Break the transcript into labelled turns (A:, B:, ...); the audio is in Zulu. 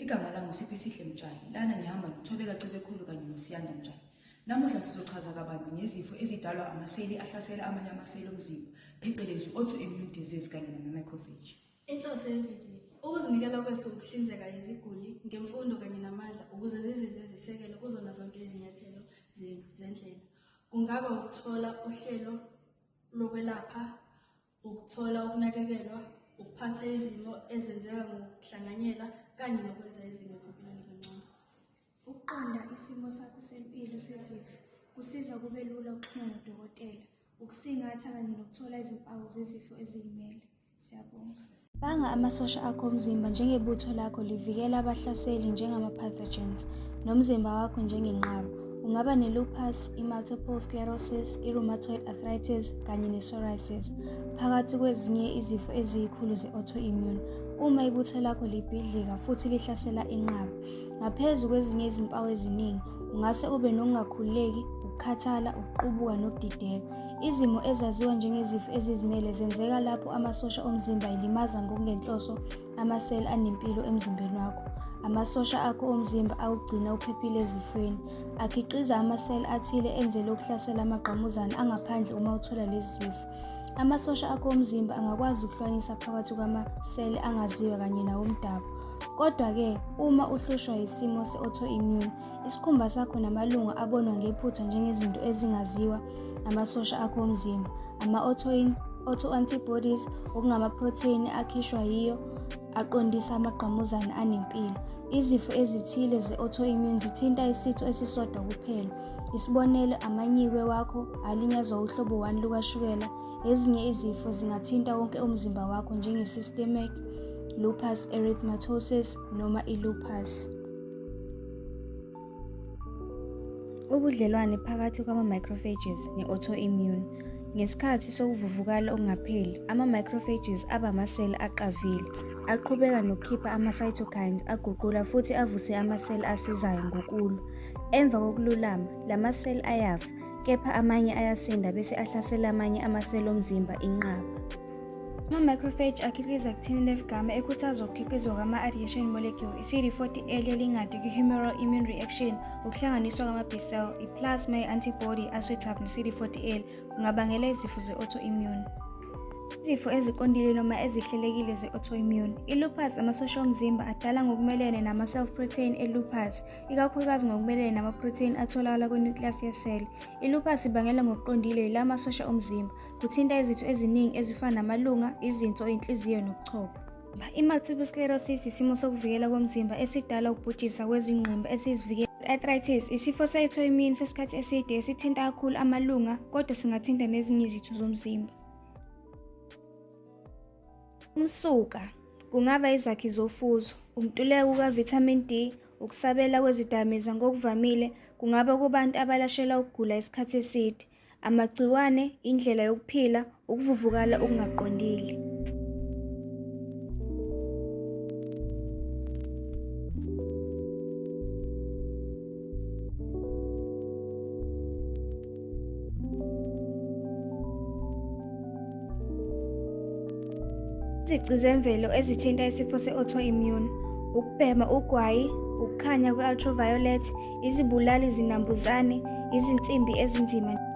A: Igama lami uSipho Mtshali. Lana ngihamba noThobeka Cebekhulu kanye noSiyanda Mtshali. Namuhla sizochaza kabanzi ngezifo ezidalwa amaseli ahlasela amanye amaseli omzimba, phecelezi autoimmune disease kanye nama-macrophage.
B: Inhloso yevidiyo ukuzinikela kwethu ukuhlinzeka iziguli ngemfundo kanye namandla ukuze zizizwe zisekelwe kuzona zonke izinyathelo zendlela. Kungaba ukuthola uhlelo lokwelapha, ukuthola ukunakekelwa, ukuphatha izimo ezenzeka ngokuhlanganyela kanye nokwenza izimo empilweni kangcono.
C: Ukuqonda isimo sakho sempilo sezifo kusiza kube lula ukuxhumana nodokotela, ukusingatha kanye nokuthola izimpawu zezifo eziyimele. Siyabonga.
D: Banga amasosha akho omzimba njengebutho lakho livikela abahlaseli njengama-pathogens nomzimba wakho njengenqaba. Ungaba ne-lupus, i-multiple sclerosis, i-rheumatoid arthritis kanye ne-psoriasis, phakathi kwezinye izifo eziyikhulu ze-autoimmune. Uma ibutho lakho libhidlika futhi lihlasela inqaba, ngaphezu kwezinye izimpawu eziningi, ungase ube nokungakhululeki, ukukhathala, ukuqubuka nokudideka. Izimo ezaziwa njengezifo ezizimele zenzeka lapho amasosha omzimba elimaza ngokungenhloso amaseli anempilo emzimbeni wakho. Amasosha akho omzimba awugcina uphephile ezifweni, akhiqiza amaseli athile enzelwe ukuhlasela amagqamuzana angaphandle uma uthola lezi zifo. Amasosha akho omzimba angakwazi ukuhlukanisa phakathi kwamaseli angaziwa kanye nawomdabu. Kodwa-ke, uma uhlushwa yisimo se-autoimmune, isikhumba sakho namalunga abonwa ngephutha njengezinto ezingaziwa amasosha akho omzimba. Autoantibodies, okungamaprotheni akhishwa yiyo, aqondisa amagqamuzana anempilo. Izifo ezithile ze-autoimmune zithinta isitho esisodwa kuphela. Isibonelo, amanyikwe wakho alinyazwa uhlobo 1 lukashukela. Ezinye izifo zingathinta wonke umzimba wakho njenge-systemic lupus erythematosus noma i-lupus. Ubudlelwane phakathi kwama-macrophages ne-autoimmune. Ngesikhathi sokuvuvukala okungapheli, ama-macrophages aba amaseli aqavile, aqhubeka nokukhipha ama-cytokines aguqula futhi avuse amaseli asizayo ngokulwa. Emva kokululama, la maseli ayafa, kepha amanye ayasinda bese ahlasela amanye amaseli omzimba inqaba. Ama-macrophage akhiqiza actinium gamma ekhuthaza ukukhiqizwa kwama-adhesion molecule, i-CD40L elingade kwi-humoral immune reaction, ukuhlanganiswa kwama-B-cell, i-plasma ye-antibody aswetap ne-CD40L kungabangela izifo ze-autoimmune. Izifo eziqondile noma ezihlelekile ze-autoimmune. I-lupus amasosha omzimba adala ngokumelene nama-self-protein e-lupus, ikakhulukazi ngokumelene nama-protein atholakala kwi-nucleus yeseli. I-lupus ibangela ngokuqondile yila amasosha omzimba, kuthinta izitho eziningi ezifana namalunga, izinso, inhliziyo nokuchopha. I-multiple sclerosis isimo sokuvikela komzimba esidala ukubhujisa kwezingqimba esizivikela. Arthritis isifo se-autoimmune sesikhathi eside esithinta kakhulu amalunga, kodwa singathinta nezinye izitho zomzimba. Umsuka kungaba izakhi zofuzo, ukuntuleka kuka-vitamin D, ukusabela kwezidakamizwa ngokuvamile kungaba kubantu abalashela ukugula isikhathi eside, amagciwane, indlela yokuphila, ukuvuvukala okungaqondile. Izici zemvelo ezithinta isifo se-autoimmune, ukubhema ugwayi, ukukhanya kwe-ultraviolet, izibulali zinambuzane, izinsimbi ezinzima.